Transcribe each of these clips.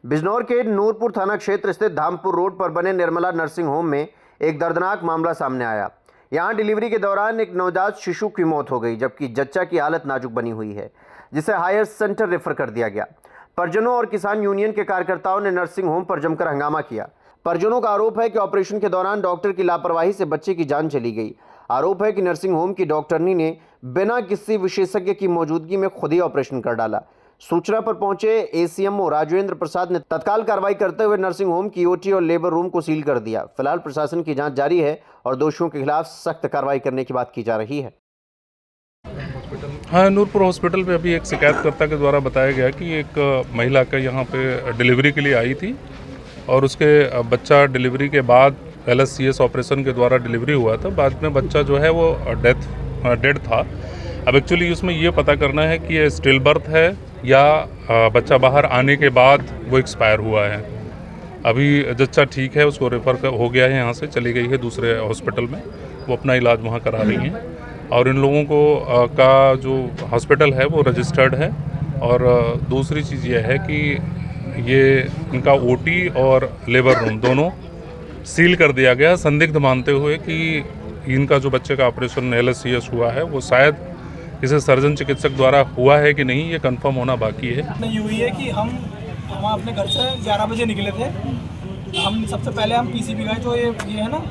बिजनौर के नूरपुर थाना क्षेत्र स्थित धामपुर रोड पर बने निर्मला नर्सिंग होम में एक दर्दनाक मामला सामने आया। यहां डिलीवरी के दौरान एक नवजात शिशु की मौत हो गई, जबकि जच्चा की हालत नाजुक बनी हुई है, जिसे हायर सेंटर रेफर कर दिया गया। परिजनों और किसान यूनियन के कार्यकर्ताओं ने नर्सिंग होम पर जमकर हंगामा किया। परिजनों का आरोप है कि ऑपरेशन के दौरान डॉक्टर की लापरवाही से बच्चे की जान चली गई। आरोप है कि नर्सिंग होम की डॉक्टरनी ने बिना किसी विशेषज्ञ की मौजूदगी में खुद ही ऑपरेशन कर डाला। सूचना पर पहुंचे एसीएमओ राजेंद्र प्रसाद ने तत्काल कार्रवाई करते हुए नर्सिंग होम की ओटी और लेबर रूम को सील कर दिया। फिलहाल प्रशासन की जांच जारी है और दोषियों के खिलाफ सख्त कार्रवाई करने की बात की जा रही है। हाँ, नूरपुर हॉस्पिटल पे अभी एक शिकायतकर्ता के द्वारा बताया गया कि एक महिला का यहाँ पे डिलीवरी के लिए आई थी और उसके बच्चा डिलीवरी के बाद LSCS ऑपरेशन के द्वारा डिलीवरी हुआ था। बाद में बच्चा जो है वो डेड था। अब एक्चुअली उसमें ये पता करना है कि ये स्टिल बर्थ है या बच्चा बाहर आने के बाद वो एक्सपायर हुआ है। अभी जच्चा ठीक है, उसको रेफ़र हो गया है, यहाँ से चली गई है दूसरे हॉस्पिटल में, वो अपना इलाज वहाँ करा रही हैं। और इन लोगों को का जो हॉस्पिटल है वो रजिस्टर्ड है। और दूसरी चीज़ ये है कि ये इनका OT और लेबर रूम दोनों सील कर दिया गया, संदिग्ध मानते हुए कि इनका जो बच्चे का ऑपरेशन LSCS हुआ है वो शायद किसी सर्जन चिकित्सक द्वारा हुआ है कि नहीं, ये कंफर्म होना बाकी है। ये हुई है कि हम अपने घर से 11 बजे निकले थे। हम सबसे पहले हम PCB गए, जो ये है ना,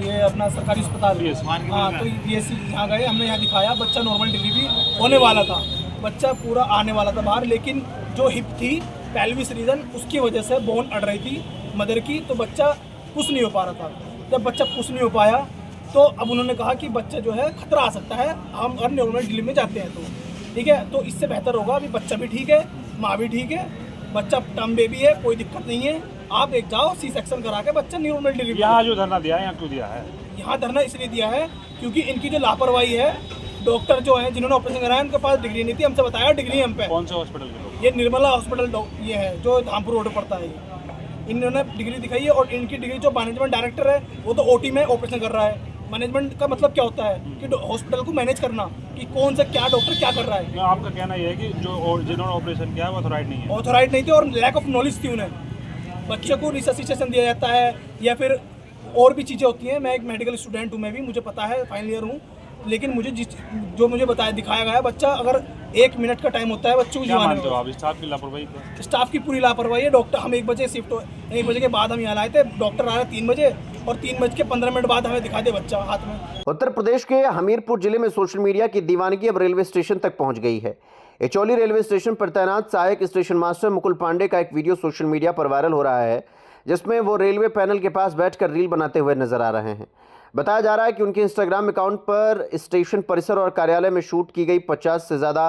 ये अपना सरकारी अस्पताल, हाँ, तो BSC यहाँ गए, हमने यहाँ दिखाया। बच्चा नॉर्मल डिलीवरी होने वाला था, बच्चा पूरा आने वाला था बाहर, लेकिन जो हिप थी, पेल्विस रीजन, उसकी वजह से बोन अड़ रही थी मदर की, तो बच्चा पुश नहीं हो पा रहा था। जब बच्चा पुश नहीं हो पाया तो अब उन्होंने कहा कि बच्चा जो है खतरा आ सकता है, हम अगर नॉर्मल डिलीवरी में जाते हैं तो ठीक है, तो इससे बेहतर होगा। अभी बच्चा भी ठीक है, माँ भी ठीक है, बच्चा टर्म बेबी है, कोई दिक्कत नहीं है। आप एक जाओ, C सेक्शन करा के बच्चा नॉर्मल डिलीवरी। यहाँ जो धरना दिया है, यहाँ क्यों दिया है? यहाँ धरना इसलिए दिया है क्योंकि इनकी जो लापरवाही है, डॉक्टर जो है जिन्होंने ऑपरेशन कराया उनके पास डिग्री नहीं थी। हमसे बताया डिग्री हम पे। कौन से हॉस्पिटल के लोग? ये निर्मला हॉस्पिटल ये है जो धामपुर रोड पड़ता है। इन्होंने डिग्री दिखाई है और इनकी डिग्री जो मैनेजमेंट डायरेक्टर है वो तो OT में ऑपरेशन कर रहा है। मैनेजमेंट का मतलब क्या होता है कि हॉस्पिटल को मैनेज करना, कि कौन सा क्या डॉक्टर क्या कर रहा है। आपका कहना यह है कि जो जिन्होंने ऑपरेशन किया है वो ऑथराइज नहीं है? ऑथराइज नहीं थे और लैक ऑफ नॉलेज थी उन्हें। बच्चे को रिससिटेशन दिया जाता है या फिर और भी चीज़ें होती हैं। मैं एक मेडिकल स्टूडेंट हूँ, मैं भी, मुझे पता है, फाइनल ईयर हूँ, लेकिन मुझे जो मुझे बताया दिखाया गया है, बच्चा अगर 1 मिनट का टाइम होता है बच्चों को जीवाने में। आप स्टाफ की लापरवाही? स्टाफ की पूरी लापरवाही है। डॉक्टर, हम 1 बजे शिफ्ट 1 बजे के बाद हम यहाँ आए थे, डॉक्टर आया 3 बजे और 3:15 बाद हमें दिखा दे बच्चा हाथ में। उत्तर प्रदेश के हमीरपुर जिले में सोशल मीडिया की दीवानगी अब रेलवे स्टेशन तक पहुंच गई है। एचौली रेलवे स्टेशन पर तैनात सहायक स्टेशन मास्टर मुकुल पांडे का एक वीडियो सोशल मीडिया पर वायरल हो रहा है, जिसमें वो रेलवे पैनल के पास बैठकर रील बनाते हुए नजर आ रहे हैं। बताया जा रहा है कि उनके इंस्टाग्राम अकाउंट पर स्टेशन परिसर और कार्यालय में शूट की गई 50 से ज़्यादा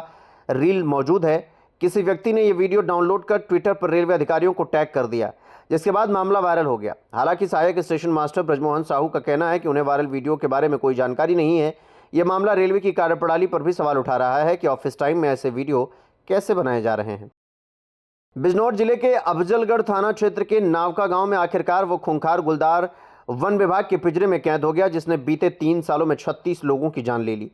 रील मौजूद है। किसी व्यक्ति ने यह वीडियो डाउनलोड कर ट्विटर पर रेलवे अधिकारियों को टैग कर दिया, जिसके बाद मामला वायरल हो गया। हालांकि सहायक स्टेशन मास्टर ब्रजमोहन साहू का कहना है कि उन्हें वायरल वीडियो के बारे में कोई जानकारी नहीं है। यह मामला रेलवे की कार्यप्रणाली पर भी सवाल उठा रहा है कि ऑफिस टाइम में ऐसे वीडियो कैसे बनाए जा रहे हैं। बिजनौर जिले के अफजलगढ़ थाना क्षेत्र के नावका गांव में आखिरकार वो खूंखार गुलदार वन विभाग के पिंजरे में कैद हो गया, जिसने बीते 3 सालों में 36 लोगों की जान ले ली।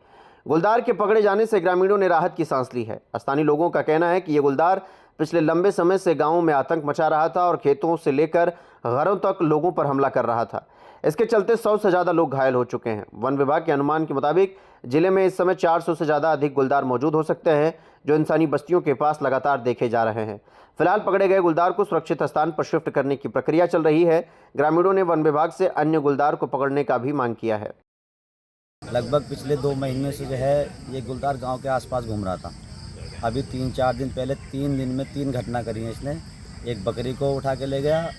गुलदार के पकड़े जाने से ग्रामीणों ने राहत की सांस ली है। स्थानीय लोगों का कहना है कि ये गुलदार पिछले लंबे समय से गांवों में आतंक मचा रहा था और खेतों से लेकर घरों तक लोगों पर हमला कर रहा था। इसके चलते 100 से ज़्यादा लोग घायल हो चुके हैं। वन विभाग के अनुमान के मुताबिक जिले में इस समय 400 से ज़्यादा अधिक गुलदार मौजूद हो सकते हैं, जो इंसानी बस्तियों के पास लगातार देखे जा रहे हैं। फिलहाल पकड़े गए गुलदार को सुरक्षित स्थान पर शिफ्ट करने की प्रक्रिया चल रही है। ग्रामीणों ने वन विभाग से अन्य गुलदार को पकड़ने का भी मांग किया है। लगभग पिछले 2 महीने से जो है ये गुलदार गांव के आसपास घूम रहा था। अभी 3-4 दिन पहले 3 दिन में 3 घटना करी है इसने। एक बकरी को उठा के ले गया,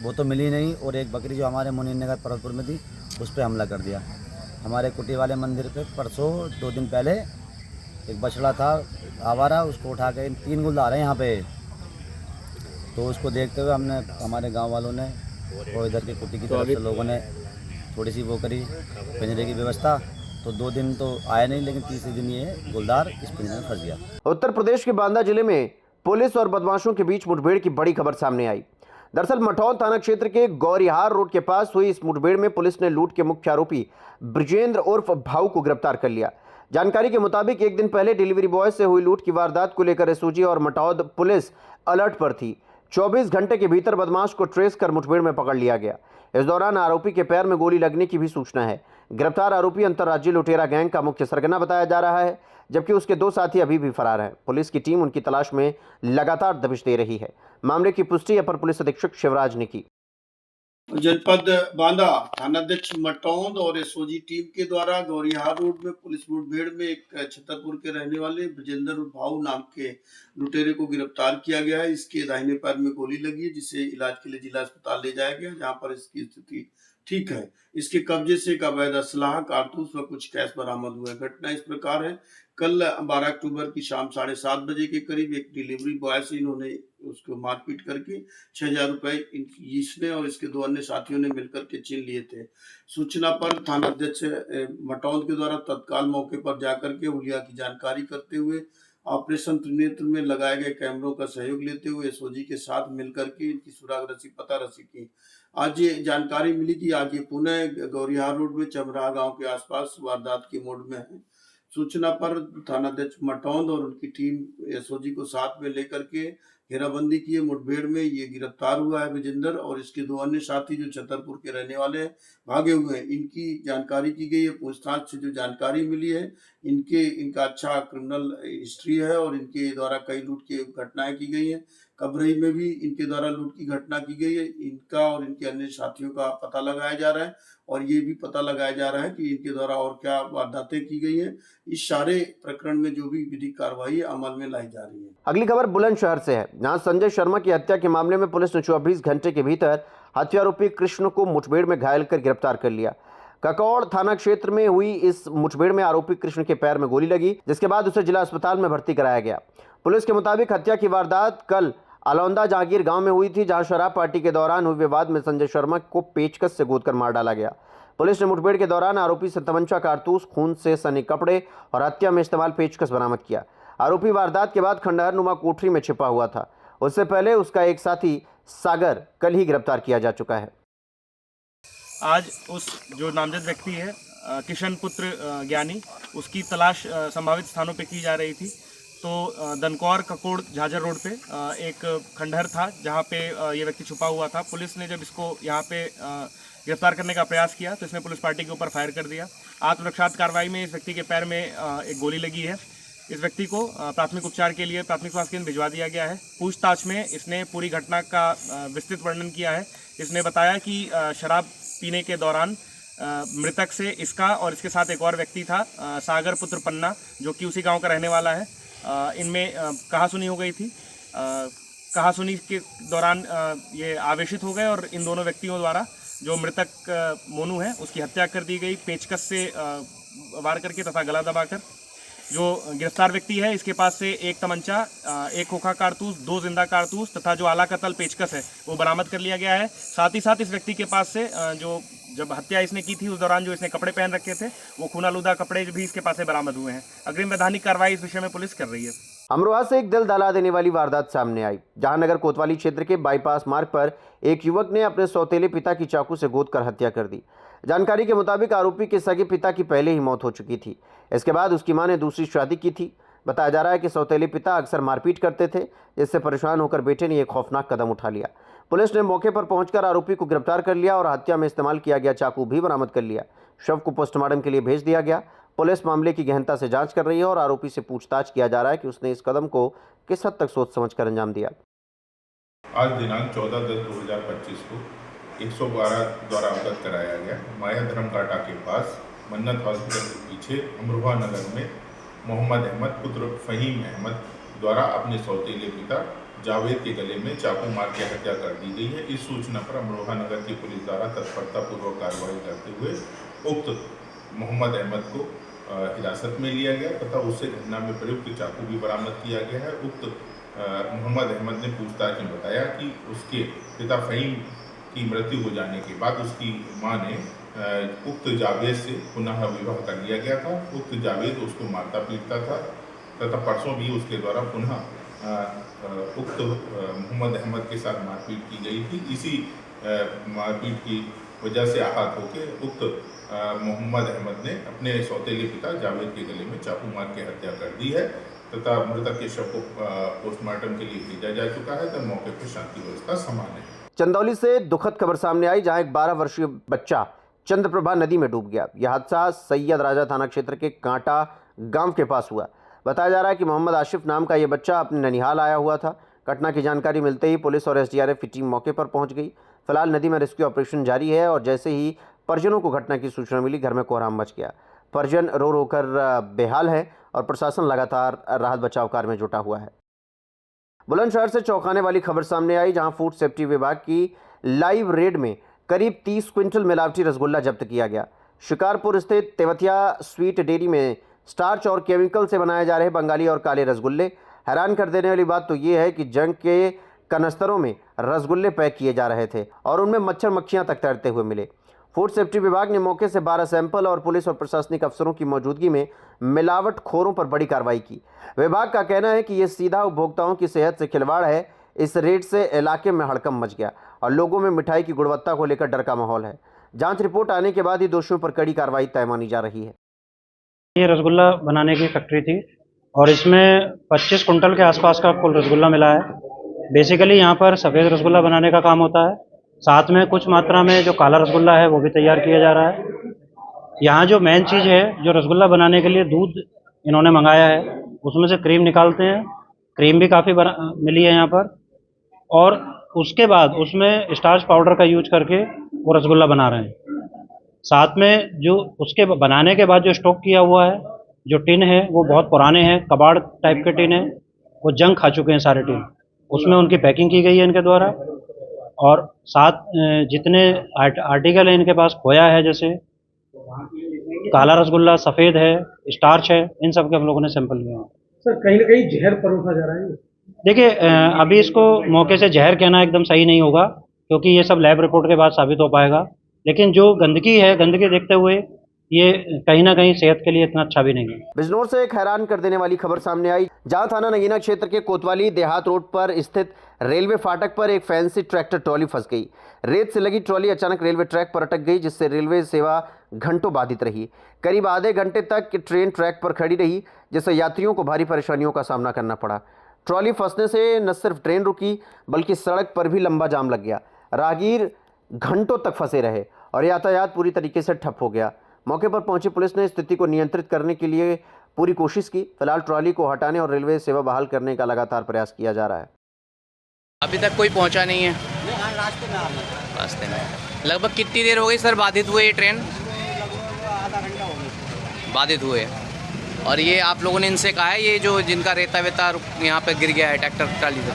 वो तो मिली नहीं, और एक बकरी जो हमारे मुनीनगर परतपुर में थी उस पर हमला कर दिया। हमारे कुटी वाले मंदिर पे परसों 2 दिन पहले एक बछड़ा था आवारा, उसको उठा के 3 गुलदार हैं यहाँ पे। तो उसको देखते हुए हमने, हमारे गांव वालों ने और इधर के कुटी की तरफ से लोगों ने थोड़ी सी वो करी पिंजरे की व्यवस्था। तो 2 दिन तो आया नहीं, लेकिन तीसरे दिन ये गुलदार इस पिंजरे में फंस गया। उत्तर प्रदेश के बांदा जिले में पुलिस और बदमाशों के बीच मुठभेड़ की बड़ी खबर सामने आई। दरअसल मठौल थाना क्षेत्र के गौरिहार रोड के पास हुई इस मुठभेड़ में पुलिस ने लूट के मुख्य आरोपी ब्रजेंद्र उर्फ भाऊ को गिरफ्तार कर लिया। जानकारी के मुताबिक एक दिन पहले डिलीवरी बॉय से हुई लूट की वारदात को लेकर एसओजी और मटौद पुलिस अलर्ट पर थी। 24 घंटे के भीतर बदमाश को ट्रेस कर मुठभेड़ में पकड़ लिया गया। इस दौरान आरोपी के पैर में गोली लगने की भी सूचना है। गिरफ्तार आरोपी अंतर्राज्यीय लुटेरा गैंग का मुख्य सरगना बताया जा रहा है, जबकि उसके 2 साथी अभी भी फरार हैं। पुलिस की टीम उनकी तलाश में लगातार दबिश दे रही है। मामले की पुष्टि अपर पुलिस अधीक्षक शिवराज ने की। जनपद बांदा थानाध्यक्ष मटौंद और एसओजी टीम के द्वारा गौरीहार रोड में पुलिस मुठभेड़ में एक छतरपुर के रहने वाले ब्रजेंद्र भाऊ नाम के लुटेरे को गिरफ्तार किया गया है। इसके दाहिने पैर में गोली लगी है, जिसे इलाज के लिए जिला अस्पताल ले जाया गया, जहां पर इसकी स्थिति ठीक है। इसके कब्जे से एक अवैध असलाह, कारतूस व कुछ कैश बरामद हुए। घटना इस प्रकार है, कल 12 अक्टूबर की शाम 7:30 बजे के करीब एक डिलीवरी बॉय से इन्होंने उसको मारपीट करके 6,000 रुपए इसने और इसके 2 अन्य साथियों ने मिलकर के छीन लिए थे। सूचना पर थानाध्यक्ष मटौंद के द्वारा तत्काल मौके पर जाकर के हुलिया की जानकारी करते हुए ऑपरेशन त्रिनेत्र में लगाए गए कैमरों का सहयोग लेते हुए एसओजी के साथ मिलकर के इनकी सुराग रसी पता रसी की। आज ये जानकारी मिली कि आज ये पुनः गौरीहार रोड में चमराह गांव के आसपास वारदात की मोड में है। सूचना पर थानाध्यक्ष मटौंद और उनकी टीम एसओजी को साथ में लेकर के घेराबंदी किए। मुठभेड़ में ये गिरफ्तार हुआ है विजेंद्र और इसके 2 अन्य साथी जो छतरपुर के रहने वाले हैं, भागे हुए हैं। इनकी जानकारी की गई है। पूछताछ से जो जानकारी मिली है, इनका अच्छा क्रिमिनल हिस्ट्री है और इनके द्वारा कई लूट की घटनाएं की गई हैं। कबरई में भी इनके द्वारा लूट की घटना की गई है। इनका और इनके अन्य साथियों का पता लगाया जा रहा है और ये भी पता लगाया जा रहा है कि इनके द्वारा और क्या वारदातें की गई हैं। इस सारे प्रकरण में जो भी विधिक कार्रवाई अमल में लाई जा रही है। अगली खबर बुलंदशहर से है, जहां संजय शर्मा की हत्या के मामले में पुलिस ने 24 घंटे के भीतर हत्यारोपी कृष्ण को मुठभेड़ में घायल कर गिरफ्तार कर लिया। ककौड़ थाना क्षेत्र में हुई इस मुठभेड़ में आरोपी कृष्ण के पैर में गोली लगी, जिसके बाद उसे जिला अस्पताल में भर्ती कराया गया। पुलिस के मुताबिक हत्या की वारदात कल अलौंदा जहांगीर गांव में हुई थी, जहां शराब पार्टी के दौरान हुए विवाद में संजय शर्मा को पेचकस से गोदकर मार डाला गया। पुलिस ने मुठभेड़ के दौरान आरोपी से तमंचा, कारतूस, खून से सने कपड़े और हत्या में इस्तेमाल पेचकस बरामद किया। आरोपी वारदात के बाद खंडहर नुमा कोठरी में छिपा हुआ था। उससे पहले उसका एक साथी सागर कल ही गिरफ्तार किया जा चुका है। आज उस जो नामजद व्यक्ति है किशन पुत्र ज्ञानी, उसकी तलाश संभावित स्थानों पे की जा रही थी। तो दनकौर ककोड़ झाझर रोड पे एक खंडहर था जहाँ पे ये व्यक्ति छुपा हुआ था। पुलिस ने जब इसको यहाँ पे गिरफ्तार करने का प्रयास किया तो इसने पुलिस पार्टी के ऊपर फायर कर दिया। आत्मरक्षात्मक कार्रवाई में इस व्यक्ति के पैर में एक गोली लगी है। इस व्यक्ति को प्राथमिक उपचार के लिए प्राथमिक स्वास्थ्य केंद्र भिजवा दिया गया है। पूछताछ में इसने पूरी घटना का विस्तृत वर्णन किया है। इसने बताया कि शराब पीने के दौरान मृतक से इसका और इसके साथ एक और व्यक्ति था, सागर पुत्र पन्ना, जो कि उसी गांव का रहने वाला है। इनमें कहासुनी हो गई थी। कहासुनी के दौरान ये आवेशित हो गए और इन दोनों व्यक्तियों द्वारा जो मृतक मोनू है उसकी हत्या कर दी गई, पेचकस से वार करके तथा गला दबाकर। जो गिरफ्तार व्यक्ति है इसके पास से एक तमंचा, एक खोखा कारतूस, 2 जिंदा कारतूस तथा जो आला कतल पेचकस है वो बरामद कर लिया गया है। साथ ही साथ इस व्यक्ति के पास से जो जब हत्या इसने की थी उस दौरान जो इसने कपड़े पहन रखे थे वो खूनालूदा कपड़े भी इसके पास से बरामद हुए हैं। अग्रिम वैधानिक कार्रवाई इस विषय में पुलिस कर रही है। अमरोहा से एक दिल दहला देने वाली वारदात सामने आई, जहां नगर कोतवाली क्षेत्र के बाईपास मार्ग पर एक युवक ने अपने सौतेले पिता की चाकू से गोदकर हत्या कर दी। जानकारी के मुताबिक आरोपी के सगे पिता की पहले ही मौत हो चुकी थी। इसके बाद उसकी मां ने दूसरी शादी की थी। बताया जा रहा है कि सौतेले पिता अक्सर मारपीट करते थे, जिससे परेशान होकर बेटे ने एक खौफनाक कदम उठा लिया। पुलिस ने मौके पर पहुंचकर आरोपी को गिरफ्तार कर लिया और हत्या में इस्तेमाल किया गया चाकू भी बरामद कर लिया। शव को पोस्टमार्टम के लिए भेज दिया गया। पुलिस मामले की गहनता से जांच कर रही है और आरोपी से पूछताछ किया जा रहा है कि उसने इस कदम को किस हद तक सोच समझकर अंजाम दिया। आज दिनांक 14/10/2025 को 112 द्वारा अवगत कराया गया माया धर्म काटा के पास मन्नत हॉस्पिटल के पीछे अमरोहा नगर में मोहम्मद अहमद पुत्र फ़हीम अहमद द्वारा अपने सौतेले पिता जावेद के गले में चाकू मार के हत्या कर दी गई है। इस सूचना पर अमरोहा नगर की पुलिस द्वारा तत्परतापूर्वक कार्रवाई करते हुए उक्त मोहम्मद अहमद को हिरासत में लिया गया तथा उससे घटना में प्रयुक्त चाकू भी बरामद किया गया है। उक्त मोहम्मद अहमद ने पूछताछ में बताया कि उसके पिता फ़हीम की मृत्यु हो जाने के बाद उसकी मां ने उक्त जावेद से पुनः विवाह कर लिया गया था। उक्त जावेद उसको मारता पीटता था तथा परसों भी उसके द्वारा पुनः उक्त मोहम्मद अहमद के साथ मारपीट की गई थी। इसी मारपीट की वजह से आहत होकर उक्त मोहम्मद अहमद ने अपने सौतेले पिता जावेद के गले में चाकू मार के हत्या कर दी है। तथा मृतक के शव को पोस्टमार्टम के लिए भेजा जा चुका है, तो मौके पर शांति व्यवस्था सामान्य है। चंदौली से दुखद खबर सामने आई, जहां एक 12 वर्षीय बच्चा चंद्रप्रभा नदी में डूब गया। यह हादसा सैयद राजा थाना क्षेत्र के कांटा गांव के पास हुआ। बताया जा रहा है कि मोहम्मद आशिफ नाम का यह बच्चा अपने ननिहाल आया हुआ था। घटना की जानकारी मिलते ही पुलिस और एसडीआरएफ की टीम मौके पर पहुंच गई। फिलहाल नदी में रेस्क्यू ऑपरेशन जारी है और जैसे ही परिजनों को घटना की सूचना मिली, घर में कोहराम मच गया। परिजन रो रो कर बेहाल है और प्रशासन लगातार राहत बचाव कार्य में जुटा हुआ है। बुलंदशहर से चौंकाने वाली खबर सामने आई, जहां फूड सेफ्टी विभाग की लाइव रेड में करीब 30 क्विंटल मिलावटी रसगुल्ला जब्त किया गया। शिकारपुर स्थित तेवतिया स्वीट डेयरी में स्टार्च और केमिकल से बनाए जा रहे बंगाली और काले रसगुल्ले। हैरान कर देने वाली बात तो ये है कि जंग के कनस्तरों में रसगुल्ले पैक किए जा रहे थे और उनमें मच्छर मक्खियां तक तैरते हुए मिले। फूड सेफ्टी विभाग ने मौके से 12 सैंपल और पुलिस और प्रशासनिक अफसरों की मौजूदगी में मिलावटखोरों पर बड़ी कार्रवाई की। विभाग का कहना है कि यह सीधा उपभोक्ताओं की सेहत से खिलवाड़ है। इस रेड से इलाके में हड़कंप मच गया और लोगों में मिठाई की गुणवत्ता को लेकर डर का माहौल है। जांच रिपोर्ट आने के बाद ही दोषियों पर कड़ी कार्रवाई तय मानी जा रही है। ये रसगुल्ला बनाने की फैक्ट्री थी और इसमें 25 कुंटल के आसपास का कुल रसगुल्ला मिला है। बेसिकली यहाँ पर सफ़ेद रसगुल्ला बनाने का काम होता है, साथ में कुछ मात्रा में जो काला रसगुल्ला है वो भी तैयार किया जा रहा है। यहाँ जो मेन चीज़ है, जो रसगुल्ला बनाने के लिए दूध इन्होंने मंगाया है, उसमें से क्रीम निकालते हैं। क्रीम भी काफ़ी मिली है यहाँ पर, और उसके बाद उसमें स्टार्च पाउडर का यूज करके वो रसगुल्ला बना रहे हैं। साथ में जो उसके बनाने के बाद जो स्टॉक किया हुआ है, जो टिन है वो बहुत पुराने हैं, कबाड़ टाइप के टिन है, वो जंग खा चुके हैं सारे टिन। उसमें उनकी पैकिंग की गई है इनके द्वारा, और साथ जितने आर्टिकल है इनके पास खोया है, जैसे काला रसगुल्ला, सफ़ेद है, स्टार्च है, इन सब के हम लोगों ने सैंपल लिए हैं। सर कहीं ना कहीं जहर परोसा जा रहा है। देखिए, अभी इसको मौके से जहर कहना एकदम सही नहीं होगा, क्योंकि ये सब लैब रिपोर्ट के बाद साबित हो पाएगा। लेकिन जो गंदगी है, गंदगी देखते हुए ये कहीं ना कहीं सेहत के लिए इतना अच्छा भी नहीं है। बिजनौर से एक हैरान कर देने वाली खबर सामने आई, जहां थाना नगीना क्षेत्र के कोतवाली देहात रोड पर स्थित रेलवे फाटक पर एक फैंसी ट्रैक्टर ट्रॉली फंस गई। रेत से लगी ट्रॉली अचानक रेलवे ट्रैक पर अटक गई, जिससे रेलवे सेवा घंटों बाधित रही। करीब आधे घंटे तक ट्रेन ट्रैक पर खड़ी रही, जिससे यात्रियों को भारी परेशानियों का सामना करना पड़ा। ट्रॉली फंसने से न सिर्फ ट्रेन रुकी, बल्कि सड़क पर भी लंबा जाम लग गया। राहगीर घंटों तक फंसे रहे और यातायात पूरी तरीके से ठप हो गया। मौके पर पहुंची पुलिस ने स्थिति को नियंत्रित करने के लिए पूरी कोशिश की। फिलहाल ट्रॉली को हटाने और रेलवे सेवा बहाल करने का लगातार प्रयास किया जा रहा है। अभी तक कोई पहुंचा नहीं है। रास्ते में लगभग कितनी देर हो गई सर बाधित हुए ये ट्रेन? बाधित हुए। और ये आप लोगों ने इनसे कहा है, ये जो जिनका रेता वेता यहाँ पे गिर गया है ट्रैक्टर ट्राली से?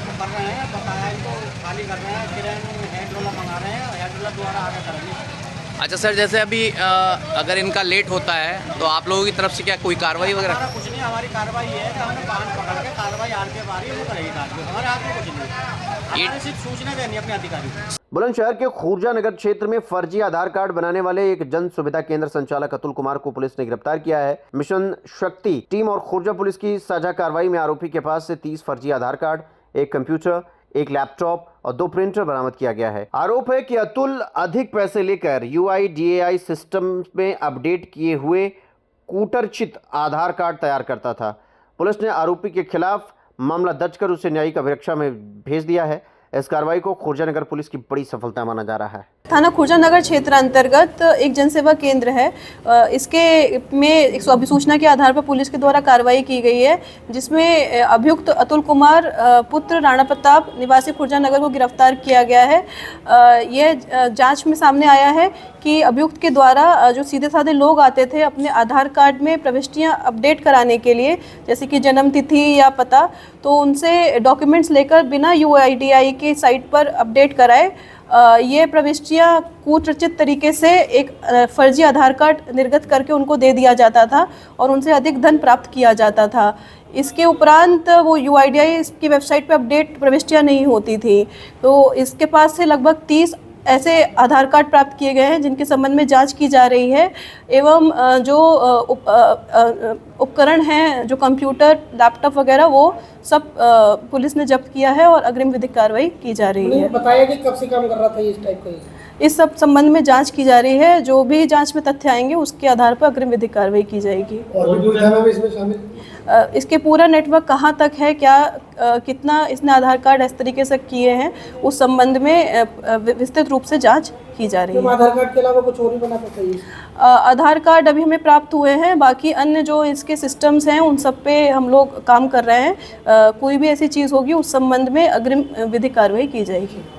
अच्छा सर, जैसे अभी अगर इनका लेट होता है तो आप लोगों की तरफ से क्या कोई कार्रवाई वगैरह? कुछ नहीं, हमारी कार्रवाई है कि हमने वाहन पकड़ के कार्रवाई आगे बारी वो करेगी कार्रवाई, हमारे हाथ में कुछ नहीं। हमें सिर्फ सूचना देनी अपने अधिकारी को। बुलंदशहर के खुर्जा नगर क्षेत्र में फर्जी आधार कार्ड बनाने वाले एक जन सुविधा केंद्र संचालक अतुल कुमार को पुलिस ने गिरफ्तार किया है। मिशन शक्ति टीम और खुर्जा पुलिस की साझा कार्रवाई में आरोपी के पास से 30 फर्जी आधार कार्ड, एक कंप्यूटर, एक लैपटॉप और 2 प्रिंटर बरामद किया गया है। आरोप है कि अतुल अधिक पैसे लेकर UIDAI सिस्टम में अपडेट किए हुए कूटरचित आधार कार्ड तैयार करता था। पुलिस ने आरोपी के खिलाफ मामला दर्ज कर उसे न्यायिक अभिरक्षा में भेज दिया है। इस कार्रवाई को खुर्जा नगर पुलिस की बड़ी सफलता माना जा रहा है। थाना खुर्जा नगर क्षेत्र अंतर्गत एक जनसेवा केंद्र है, इसके में एक अभिसूचना के आधार पर पुलिस के द्वारा कार्रवाई की गई है, जिसमें अभियुक्त अतुल कुमार पुत्र राणा प्रताप निवासी खुर्जा नगर को गिरफ्तार किया गया है। यह जांच में सामने आया है कि अभियुक्त के द्वारा जो सीधे साधे लोग आते थे अपने आधार कार्ड में प्रविष्टियां अपडेट कराने के लिए, जैसे कि जन्म तिथि या पता, तो उनसे डॉक्यूमेंट्स लेकर बिना UIDAI की साइट पर अपडेट कराए ये प्रविष्टियां कूटरचित तरीके से एक फर्जी आधार कार्ड निर्गत करके उनको दे दिया जाता था और उनसे अधिक धन प्राप्त किया जाता था। इसके उपरांत वो UIDAI की वेबसाइट पर अपडेट प्रविष्टियां नहीं होती थी, तो इसके पास से लगभग 30 ऐसे आधार कार्ड प्राप्त किए गए हैं, जिनके संबंध में जांच की जा रही है। एवं जो उपकरण हैं, जो कंप्यूटर, लैपटॉप वगैरह, वो सब पुलिस ने जब्त किया है और अग्रिम विधिक कार्रवाई की जा रही है। बताया कि कब से काम कर रहा था इस टाइप का? इस सब संबंध में जांच की जा रही है। जो भी जांच में तथ्य आएंगे उसके आधार पर अग्रिम विधिक कार्रवाई की जाएगी। और भी इसमें शामिल? इसके पूरा नेटवर्क कहाँ तक है, क्या कितना इसने आधार कार्ड इस तरीके से किए हैं, उस संबंध में विस्तृत रूप से जांच की जा रही है। आधार कार्ड के अलावा कुछ और भी बना सकता है? आधार कार्ड अभी हमें प्राप्त हुए हैं, बाकी अन्य जो इसके सिस्टम्स हैं उन सब पे हम लोग काम कर रहे हैं। कोई भी ऐसी चीज़ होगी उस संबंध में अग्रिम विधिक कार्रवाई की जाएगी।